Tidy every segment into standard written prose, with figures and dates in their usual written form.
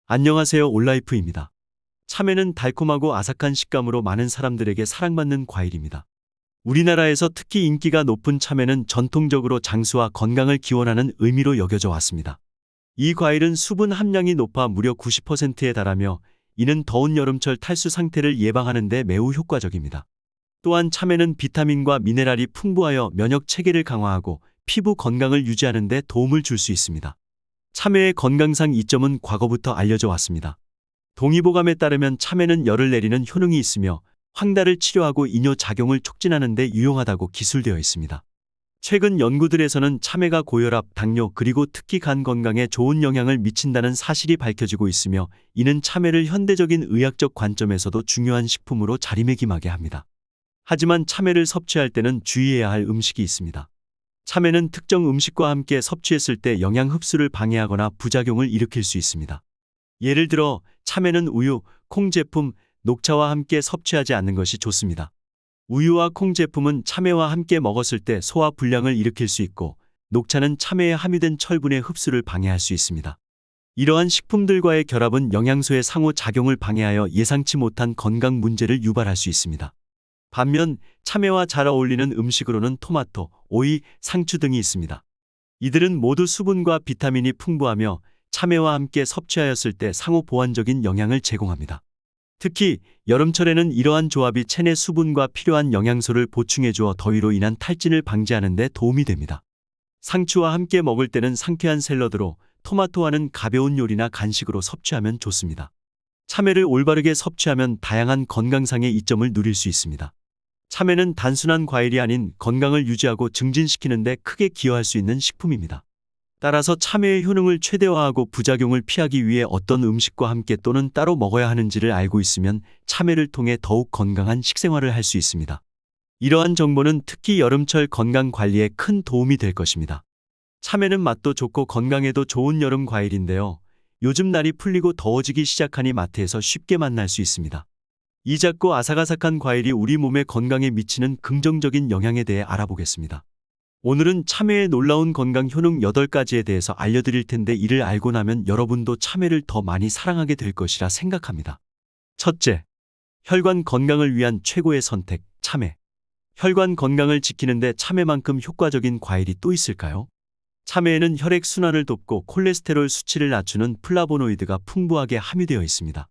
안녕하세요, 올라이프입니다. 참외는 달콤하고 아삭한 식감으로 많은 사람들에게 사랑받는 과일입니다. 우리나라에서 특히 인기가 높은 참외는 전통적으로 장수와 건강을 기원하는 의미로 여겨져 왔습니다. 이 과일은 수분 함량이 높아 무려 90%에 달하며 이는 더운 여름철 탈수 상태를 예방하는 데 매우 효과적입니다. 또한 참외는 비타민과 미네랄이 풍부하여 면역 체계를 강화하고 피부 건강을 유지하는 데 도움을 줄 수 있습니다. 참외의 건강상 이점은 과거부터 알려져 왔습니다. 동의보감에 따르면 참외는 열을 내리는 효능이 있으며 황달을 치료하고 이뇨 작용을 촉진하는 데 유용하다고 기술되어 있습니다. 최근 연구들에서는 참외가 고혈압, 당뇨 그리고 특히 간 건강에 좋은 영향을 미친다는 사실이 밝혀지고 있으며 이는 참외를 현대적인 의학적 관점에서도 중요한 식품으로 자리매김하게 합니다. 하지만 참외를 섭취할 때는 주의해야 할 음식이 있습니다. 참외는 특정 음식과 함께 섭취했을 때 영양 흡수를 방해하거나 부작용을 일으킬 수 있습니다. 예를 들어 참외는 우유, 콩 제품, 녹차와 함께 섭취하지 않는 것이 좋습니다. 우유와 콩 제품은 참외와 함께 먹었을 때 소화 불량을 일으킬 수 있고 녹차는 참외에 함유된 철분의 흡수를 방해할 수 있습니다. 이러한 식품들과의 결합은 영양소의 상호작용을 방해하여 예상치 못한 건강 문제를 유발할 수 있습니다. 반면 참외와 잘 어울리는 음식으로는 토마토, 오이, 상추 등이 있습니다. 이들은 모두 수분과 비타민이 풍부하며 참외와 함께 섭취하였을 때 상호 보완적인 영향을 제공합니다. 특히 여름철에는 이러한 조합이 체내 수분과 필요한 영양소를 보충해주어 더위로 인한 탈진을 방지하는 데 도움이 됩니다. 상추와 함께 먹을 때는 상쾌한 샐러드로, 토마토와는 가벼운 요리나 간식으로 섭취하면 좋습니다. 참외를 올바르게 섭취하면 다양한 건강상의 이점을 누릴 수 있습니다. 참외는 단순한 과일이 아닌 건강을 유지하고 증진시키는 데 크게 기여할 수 있는 식품입니다. 따라서 참외의 효능을 최대화하고 부작용을 피하기 위해 어떤 음식과 함께 또는 따로 먹어야 하는지를 알고 있으면 참외를 통해 더욱 건강한 식생활을 할 수 있습니다. 이러한 정보는 특히 여름철 건강 관리에 큰 도움이 될 것입니다. 참외는 맛도 좋고 건강에도 좋은 여름 과일인데요. 요즘 날이 풀리고 더워지기 시작하니 마트에서 쉽게 만날 수 있습니다. 이 작고 아삭아삭한 과일이 우리 몸의 건강에 미치는 긍정적인 영향에 대해 알아보겠습니다. 오늘은 참외의 놀라운 건강 효능 8가지에 대해서 알려드릴 텐데 이를 알고 나면 여러분도 참외를 더 많이 사랑하게 될 것이라 생각합니다. 첫째, 혈관 건강을 위한 최고의 선택, 참외. 혈관 건강을 지키는데 참외만큼 효과적인 과일이 또 있을까요? 참외에는 혈액순환을 돕고 콜레스테롤 수치를 낮추는 플라보노이드가 풍부하게 함유되어 있습니다.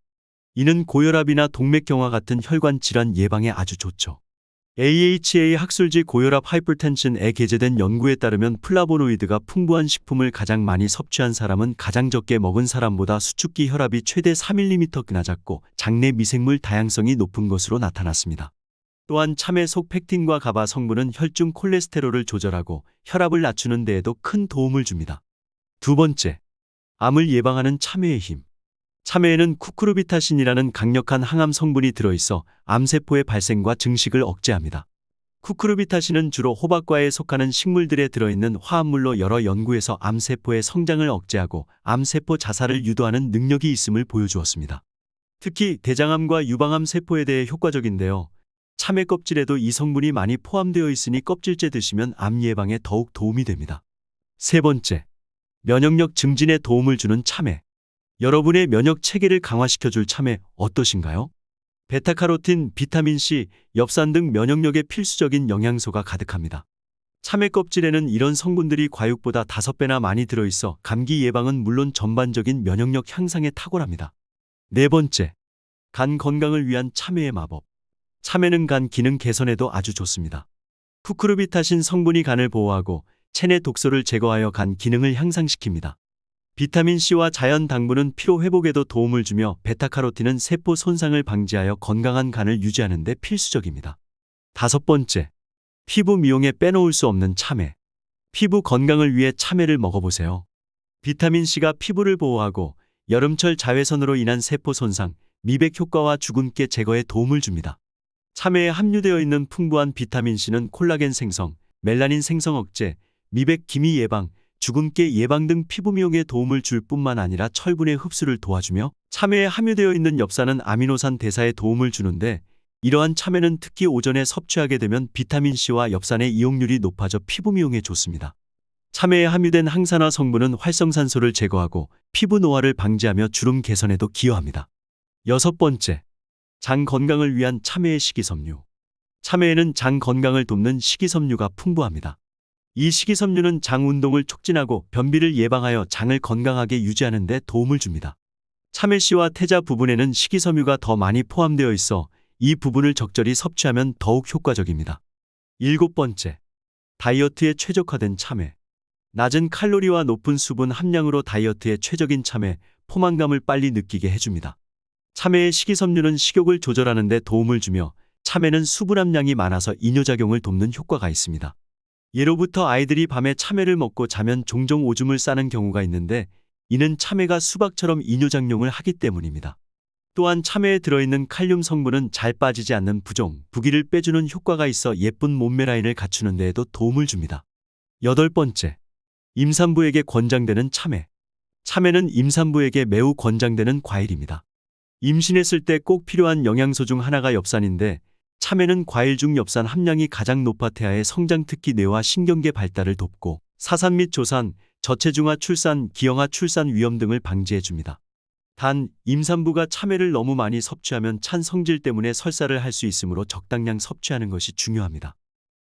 이는 고혈압이나 동맥경화 같은 혈관 질환 예방에 아주 좋죠. AHA 학술지 고혈압 하이퍼텐션에 게재된 연구에 따르면 플라보노이드가 풍부한 식품을 가장 많이 섭취한 사람은 가장 적게 먹은 사람보다 수축기 혈압이 최대 4mm나 작고 장내 미생물 다양성이 높은 것으로 나타났습니다. 또한 참외 속 펙틴과 가바 성분은 혈중 콜레스테롤을 조절하고 혈압을 낮추는 데에도 큰 도움을 줍니다. 두 번째, 암을 예방하는 참외의 힘. 참외에는 쿠쿠르비타신이라는 강력한 항암 성분이 들어있어 암세포의 발생과 증식을 억제합니다. 쿠쿠르비타신은 주로 호박과에 속하는 식물들에 들어있는 화합물로 여러 연구에서 암세포의 성장을 억제하고 암세포 자살을 유도하는 능력이 있음을 보여주었습니다. 특히 대장암과 유방암 세포에 대해 효과적인데요. 참외 껍질에도 이 성분이 많이 포함되어 있으니 껍질째 드시면 암 예방에 더욱 도움이 됩니다. 세 번째, 면역력 증진에 도움을 주는 참외. 여러분의 면역 체계를 강화시켜줄 참외 어떠신가요? 베타카로틴, 비타민C, 엽산 등 면역력에 필수적인 영양소가 가득합니다. 참외 껍질에는 이런 성분들이 과육보다 5배나 많이 들어있어 감기 예방은 물론 전반적인 면역력 향상에 탁월합니다. 네 번째, 간 건강을 위한 참외의 마법. 참외는 간 기능 개선에도 아주 좋습니다. 쿠쿠르비타신 성분이 간을 보호하고 체내 독소를 제거하여 간 기능을 향상시킵니다. 비타민C와 자연 당분은 피로 회복에도 도움을 주며 베타카로틴은 세포 손상을 방지하여 건강한 간을 유지하는 데 필수적입니다. 다섯 번째, 피부 미용에 빼놓을 수 없는 참외. 피부 건강을 위해 참외를 먹어보세요. 비타민C가 피부를 보호하고 여름철 자외선으로 인한 세포 손상, 미백 효과와 주근깨 제거에 도움을 줍니다. 참외에 함유되어 있는 풍부한 비타민C는 콜라겐 생성, 멜라닌 생성 억제, 미백 기미 예방, 주근깨 예방 등 피부 미용에 도움을 줄 뿐만 아니라 철분의 흡수를 도와주며 참외에 함유되어 있는 엽산은 아미노산 대사에 도움을 주는데 이러한 참외는 특히 오전에 섭취하게 되면 비타민C와 엽산의 이용률이 높아져 피부 미용에 좋습니다. 참외에 함유된 항산화 성분은 활성산소를 제거하고 피부 노화를 방지하며 주름 개선에도 기여합니다. 여섯 번째, 장 건강을 위한 참외의 식이섬유. 참외에는 장 건강을 돕는 식이섬유가 풍부합니다. 이 식이섬유는 장 운동을 촉진하고 변비를 예방하여 장을 건강하게 유지하는 데 도움을 줍니다. 참외씨와 태자 부분에는 식이섬유가 더 많이 포함되어 있어 이 부분을 적절히 섭취하면 더욱 효과적입니다. 일곱 번째, 다이어트에 최적화된 참외. 낮은 칼로리와 높은 수분 함량으로 다이어트에 최적인 참외, 포만감을 빨리 느끼게 해줍니다. 참외의 식이섬유는 식욕을 조절하는 데 도움을 주며 참외는 수분 함량이 많아서 이뇨작용을 돕는 효과가 있습니다. 예로부터 아이들이 밤에 참외를 먹고 자면 종종 오줌을 싸는 경우가 있는데 이는 참외가 수박처럼 이뇨작용을 하기 때문입니다. 또한 참외에 들어있는 칼륨 성분은 잘 빠지지 않는 부종, 부기를 빼주는 효과가 있어 예쁜 몸매 라인을 갖추는 데에도 도움을 줍니다. 여덟 번째, 임산부에게 권장되는 참외. 참외는 임산부에게 매우 권장되는 과일입니다. 임신했을 때 꼭 필요한 영양소 중 하나가 엽산인데 참외는 과일 중 엽산 함량이 가장 높아 태아의 성장, 특히 뇌와 신경계 발달을 돕고 사산 및 조산, 저체중아 출산, 기형아 출산 위험 등을 방지해 줍니다. 단, 임산부가 참외를 너무 많이 섭취하면 찬 성질 때문에 설사를 할 수 있으므로 적당량 섭취하는 것이 중요합니다.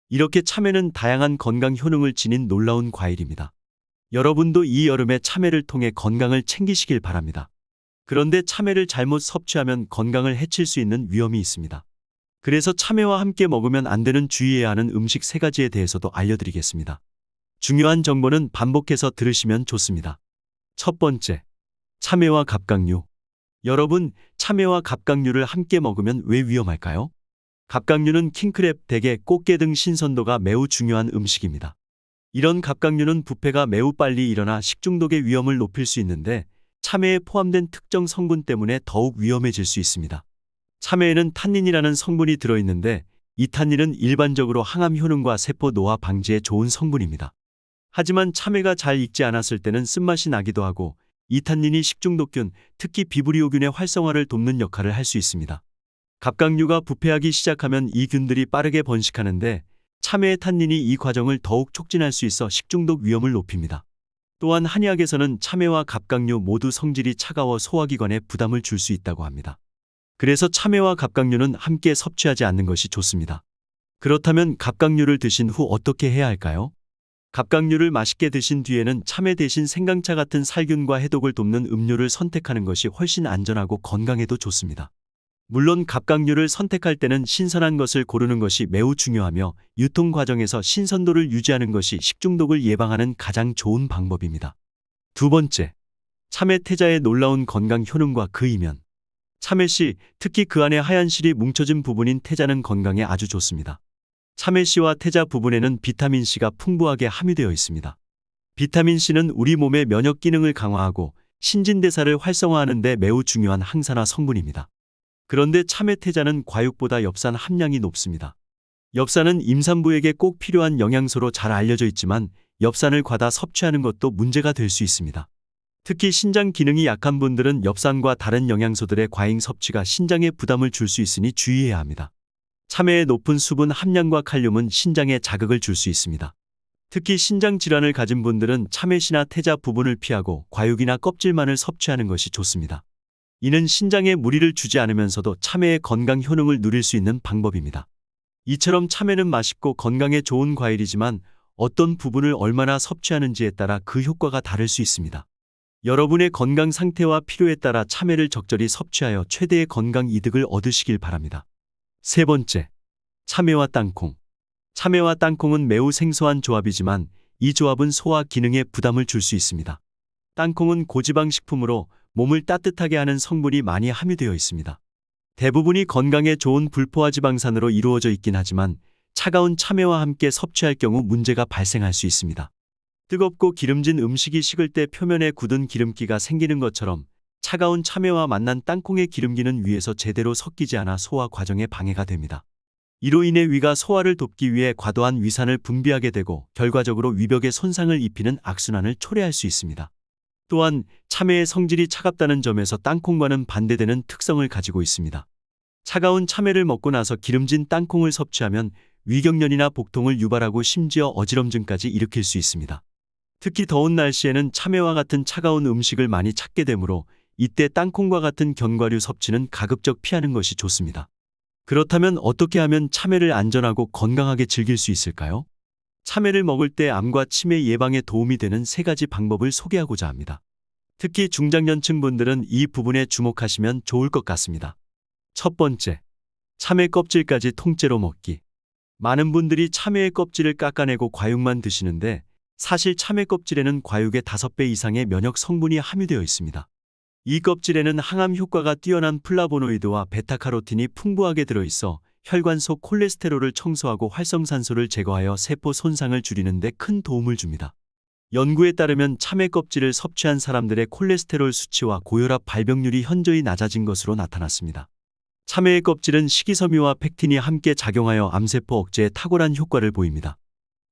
이렇게 참외는 다양한 건강 효능을 지닌 놀라운 과일입니다. 여러분도 이 여름에 참외를 통해 건강을 챙기시길 바랍니다. 그런데 참외를 잘못 섭취하면 건강을 해칠 수 있는 위험이 있습니다. 그래서 참외와 함께 먹으면 안 되는 주의해야 하는 음식 3가지에 대해서도 알려드리겠습니다. 중요한 정보는 반복해서 들으시면 좋습니다. 첫 번째, 참외와 갑각류. 여러분, 참외와 갑각류를 함께 먹으면 왜 위험할까요? 갑각류는 킹크랩, 대게, 꽃게 등 신선도가 매우 중요한 음식입니다. 이런 갑각류는 부패가 매우 빨리 일어나 식중독의 위험을 높일 수 있는데 참외에 포함된 특정 성분 때문에 더욱 위험해질 수 있습니다. 참외에는 탄닌이라는 성분이 들어있는데 이 탄닌은 일반적으로 항암 효능과 세포 노화 방지에 좋은 성분입니다. 하지만 참외가 잘 익지 않았을 때는 쓴맛이 나기도 하고 이 탄닌이 식중독균, 특히 비브리오균의 활성화를 돕는 역할을 할 수 있습니다. 갑각류가 부패하기 시작하면 이 균들이 빠르게 번식하는데 참외의 탄닌이 이 과정을 더욱 촉진할 수 있어 식중독 위험을 높입니다. 또한 한의학에서는 참외와 갑각류 모두 성질이 차가워 소화기관에 부담을 줄 수 있다고 합니다. 그래서 참외와 갑각류는 함께 섭취하지 않는 것이 좋습니다. 그렇다면 갑각류를 드신 후 어떻게 해야 할까요? 갑각류를 맛있게 드신 뒤에는 참외 대신 생강차 같은 살균과 해독을 돕는 음료를 선택하는 것이 훨씬 안전하고 건강에도 좋습니다. 물론 갑각류를 선택할 때는 신선한 것을 고르는 것이 매우 중요하며 유통 과정에서 신선도를 유지하는 것이 식중독을 예방하는 가장 좋은 방법입니다. 두 번째, 참외 태자의 놀라운 건강 효능과 그 이면. 참외씨, 특히 그 안에 하얀 실이 뭉쳐진 부분인 태자는 건강에 아주 좋습니다. 참외씨와 태자 부분에는 비타민C가 풍부하게 함유되어 있습니다. 비타민C는 우리 몸의 면역 기능을 강화하고 신진대사를 활성화하는 데 매우 중요한 항산화 성분입니다. 그런데 참외 태자는 과육보다 엽산 함량이 높습니다. 엽산은 임산부에게 꼭 필요한 영양소로 잘 알려져 있지만 엽산을 과다 섭취하는 것도 문제가 될 수 있습니다. 특히 신장 기능이 약한 분들은 엽산과 다른 영양소들의 과잉 섭취가 신장에 부담을 줄 수 있으니 주의해야 합니다. 참외의 높은 수분 함량과 칼륨은 신장에 자극을 줄 수 있습니다. 특히 신장 질환을 가진 분들은 참외씨나 태자 부분을 피하고 과육이나 껍질만을 섭취하는 것이 좋습니다. 이는 신장에 무리를 주지 않으면서도 참외의 건강 효능을 누릴 수 있는 방법입니다. 이처럼 참외는 맛있고 건강에 좋은 과일이지만 어떤 부분을 얼마나 섭취하는지에 따라 그 효과가 다를 수 있습니다. 여러분의 건강 상태와 필요에 따라 참외를 적절히 섭취하여 최대의 건강 이득을 얻으시길 바랍니다. 세 번째, 참외와 땅콩. 참외와 땅콩은 매우 생소한 조합이지만 이 조합은 소화 기능에 부담을 줄 수 있습니다. 땅콩은 고지방 식품으로 몸을 따뜻하게 하는 성분이 많이 함유되어 있습니다. 대부분이 건강에 좋은 불포화 지방산으로 이루어져 있긴 하지만 차가운 참외와 함께 섭취할 경우 문제가 발생할 수 있습니다. 뜨겁고 기름진 음식이 식을 때 표면에 굳은 기름기가 생기는 것처럼 차가운 참외와 만난 땅콩의 기름기는 위에서 제대로 섞이지 않아 소화 과정에 방해가 됩니다. 이로 인해 위가 소화를 돕기 위해 과도한 위산을 분비하게 되고 결과적으로 위벽에 손상을 입히는 악순환을 초래할 수 있습니다. 또한 참외의 성질이 차갑다는 점에서 땅콩과는 반대되는 특성을 가지고 있습니다. 차가운 참외를 먹고 나서 기름진 땅콩을 섭취하면 위경련이나 복통을 유발하고 심지어 어지럼증까지 일으킬 수 있습니다. 특히 더운 날씨에는 참외와 같은 차가운 음식을 많이 찾게 되므로 이때 땅콩과 같은 견과류 섭취는 가급적 피하는 것이 좋습니다. 그렇다면 어떻게 하면 참외를 안전하고 건강하게 즐길 수 있을까요? 참외를 먹을 때 암과 치매 예방에 도움이 되는 3가지 방법을 소개하고자 합니다. 특히 중장년층 분들은 이 부분에 주목하시면 좋을 것 같습니다. 첫 번째, 참외 껍질까지 통째로 먹기. 많은 분들이 참외의 껍질을 깎아내고 과육만 드시는데 사실 참외 껍질에는 과육의 5배 이상의 면역 성분이 함유되어 있습니다. 이 껍질에는 항암 효과가 뛰어난 플라보노이드와 베타카로틴이 풍부하게 들어있어 혈관 속 콜레스테롤을 청소하고 활성산소를 제거하여 세포 손상을 줄이는 데 큰 도움을 줍니다. 연구에 따르면 참외 껍질을 섭취한 사람들의 콜레스테롤 수치와 고혈압 발병률이 현저히 낮아진 것으로 나타났습니다. 참외의 껍질은 식이섬유와 펙틴이 함께 작용하여 암세포 억제에 탁월한 효과를 보입니다.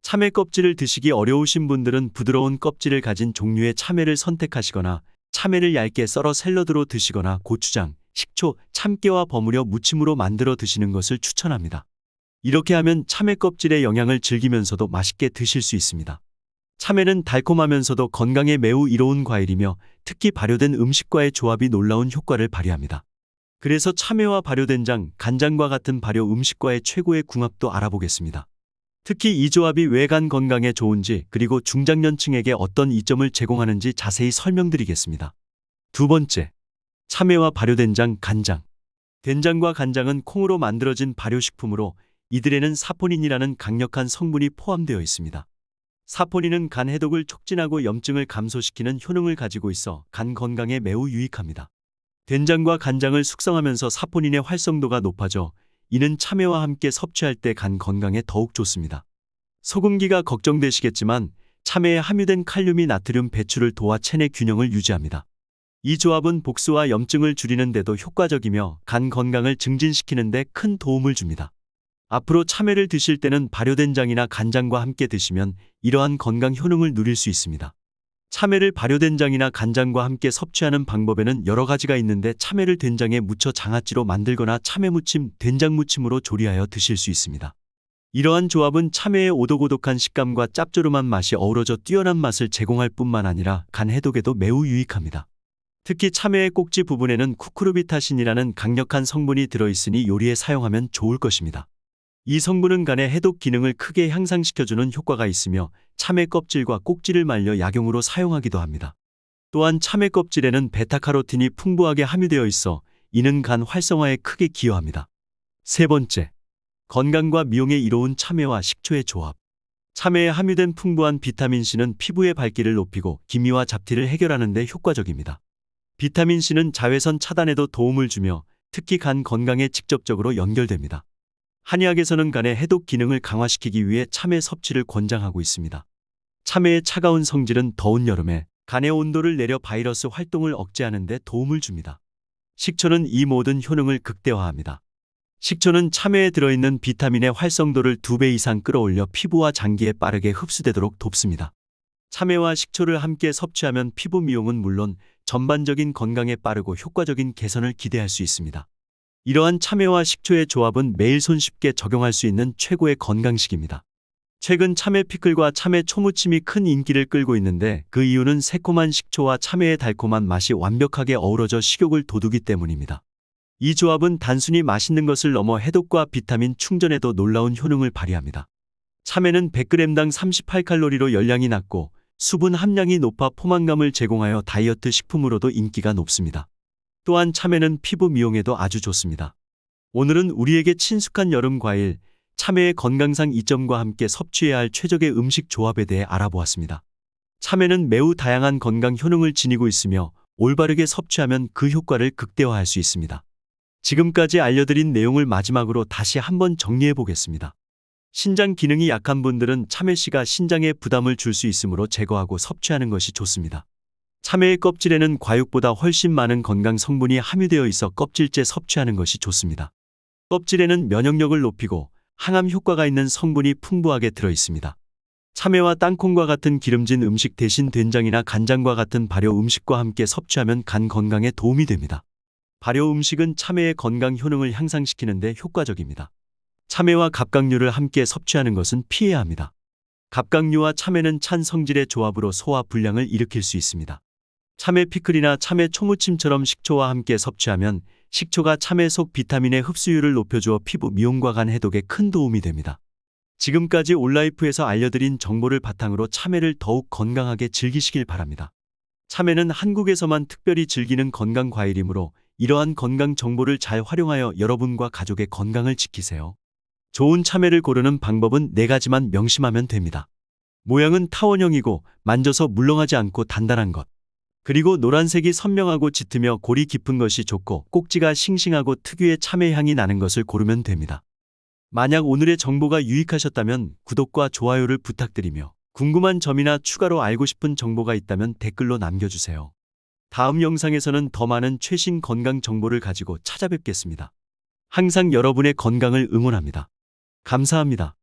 참외 껍질을 드시기 어려우신 분들은 부드러운 껍질을 가진 종류의 참외를 선택하시거나 참외를 얇게 썰어 샐러드로 드시거나 고추장, 식초, 참깨와 버무려 무침으로 만들어 드시는 것을 추천합니다. 이렇게 하면 참외 껍질의 영양을 즐기면서도 맛있게 드실 수 있습니다. 참외는 달콤하면서도 건강에 매우 이로운 과일이며 특히 발효된 음식과의 조합이 놀라운 효과를 발휘합니다. 그래서 참외와 발효된장, 간장과 같은 발효 음식과의 최고의 궁합도 알아보겠습니다. 특히 이 조합이 왜 간 건강에 좋은지 그리고 중장년층에게 어떤 이점을 제공하는지 자세히 설명드리겠습니다. 두 번째, 참외와 발효된장, 간장. 된장과 간장은 콩으로 만들어진 발효식품으로 이들에는 사포닌이라는 강력한 성분이 포함되어 있습니다. 사포닌은 간 해독을 촉진하고 염증을 감소시키는 효능을 가지고 있어 간 건강에 매우 유익합니다. 된장과 간장을 숙성하면서 사포닌의 활성도가 높아져 이는 참외와 함께 섭취할 때 간 건강에 더욱 좋습니다. 소금기가 걱정되시겠지만 참외에 함유된 칼륨이 나트륨 배출을 도와 체내 균형을 유지합니다. 이 조합은 복수와 염증을 줄이는 데도 효과적이며 간 건강을 증진시키는 데 큰 도움을 줍니다. 앞으로 참외를 드실 때는 발효된장이나 간장과 함께 드시면 이러한 건강 효능을 누릴 수 있습니다. 참외를 발효된장이나 간장과 함께 섭취하는 방법에는 여러 가지가 있는데 참외를 된장에 묻혀 장아찌로 만들거나 참외무침, 된장무침으로 조리하여 드실 수 있습니다. 이러한 조합은 참외의 오독오독한 식감과 짭조름한 맛이 어우러져 뛰어난 맛을 제공할 뿐만 아니라 간 해독에도 매우 유익합니다. 특히 참외의 꼭지 부분에는 쿠쿠르비타신이라는 강력한 성분이 들어있으니 요리에 사용하면 좋을 것입니다. 이 성분은 간의 해독 기능을 크게 향상시켜주는 효과가 있으며 참외 껍질과 꼭지를 말려 약용으로 사용하기도 합니다. 또한 참외 껍질에는 베타카로틴이 풍부하게 함유되어 있어 이는 간 활성화에 크게 기여합니다. 세 번째, 건강과 미용에 이로운 참외와 식초의 조합. 참외에 함유된 풍부한 비타민C는 피부의 밝기를 높이고 기미와 잡티를 해결하는 데 효과적입니다. 비타민C는 자외선 차단에도 도움을 주며 특히 간 건강에 직접적으로 연결됩니다. 한의학에서는 간의 해독 기능을 강화시키기 위해 참외 섭취를 권장하고 있습니다. 참외의 차가운 성질은 더운 여름에 간의 온도를 내려 바이러스 활동을 억제하는 데 도움을 줍니다. 식초는 이 모든 효능을 극대화합니다. 식초는 참외에 들어있는 비타민의 활성도를 2배 이상 끌어올려 피부와 장기에 빠르게 흡수되도록 돕습니다. 참외와 식초를 함께 섭취하면 피부 미용은 물론 전반적인 건강에 빠르고 효과적인 개선을 기대할 수 있습니다. 이러한 참외와 식초의 조합은 매일 손쉽게 적용할 수 있는 최고의 건강식입니다. 최근 참외 피클과 참외 초무침이 큰 인기를 끌고 있는데 그 이유는 새콤한 식초와 참외의 달콤한 맛이 완벽하게 어우러져 식욕을 돋우기 때문입니다. 이 조합은 단순히 맛있는 것을 넘어 해독과 비타민 충전에도 놀라운 효능을 발휘합니다. 참외는 100g당 38칼로리로 열량이 낮고 수분 함량이 높아 포만감을 제공하여 다이어트 식품으로도 인기가 높습니다. 또한 참외는 피부 미용에도 아주 좋습니다. 오늘은 우리에게 친숙한 여름 과일, 참외의 건강상 이점과 함께 섭취해야 할 최적의 음식 조합에 대해 알아보았습니다. 참외는 매우 다양한 건강 효능을 지니고 있으며 올바르게 섭취하면 그 효과를 극대화할 수 있습니다. 지금까지 알려드린 내용을 마지막으로 다시 한번 정리해 보겠습니다. 신장 기능이 약한 분들은 참외씨가 신장에 부담을 줄 수 있으므로 제거하고 섭취하는 것이 좋습니다. 참외의 껍질에는 과육보다 훨씬 많은 건강 성분이 함유되어 있어 껍질째 섭취하는 것이 좋습니다. 껍질에는 면역력을 높이고 항암 효과가 있는 성분이 풍부하게 들어 있습니다. 참외와 땅콩과 같은 기름진 음식 대신 된장이나 간장과 같은 발효 음식과 함께 섭취하면 간 건강에 도움이 됩니다. 발효 음식은 참외의 건강 효능을 향상시키는 데 효과적입니다. 참외와 갑각류를 함께 섭취하는 것은 피해야 합니다. 갑각류와 참외는 찬 성질의 조합으로 소화 불량을 일으킬 수 있습니다. 참외 피클이나 참외 초무침처럼 식초와 함께 섭취하면 식초가 참외 속 비타민의 흡수율을 높여주어 피부 미용과 간 해독에 큰 도움이 됩니다. 지금까지 온라이프에서 알려드린 정보를 바탕으로 참외를 더욱 건강하게 즐기시길 바랍니다. 참외는 한국에서만 특별히 즐기는 건강 과일이므로 이러한 건강 정보를 잘 활용하여 여러분과 가족의 건강을 지키세요. 좋은 참외를 고르는 방법은 4가지만 명심하면 됩니다. 모양은 타원형이고 만져서 물렁하지 않고 단단한 것. 그리고 노란색이 선명하고 짙으며 골이 깊은 것이 좋고 꼭지가 싱싱하고 특유의 참외 향이 나는 것을 고르면 됩니다. 만약 오늘의 정보가 유익하셨다면 구독과 좋아요를 부탁드리며 궁금한 점이나 추가로 알고 싶은 정보가 있다면 댓글로 남겨주세요. 다음 영상에서는 더 많은 최신 건강 정보를 가지고 찾아뵙겠습니다. 항상 여러분의 건강을 응원합니다. 감사합니다.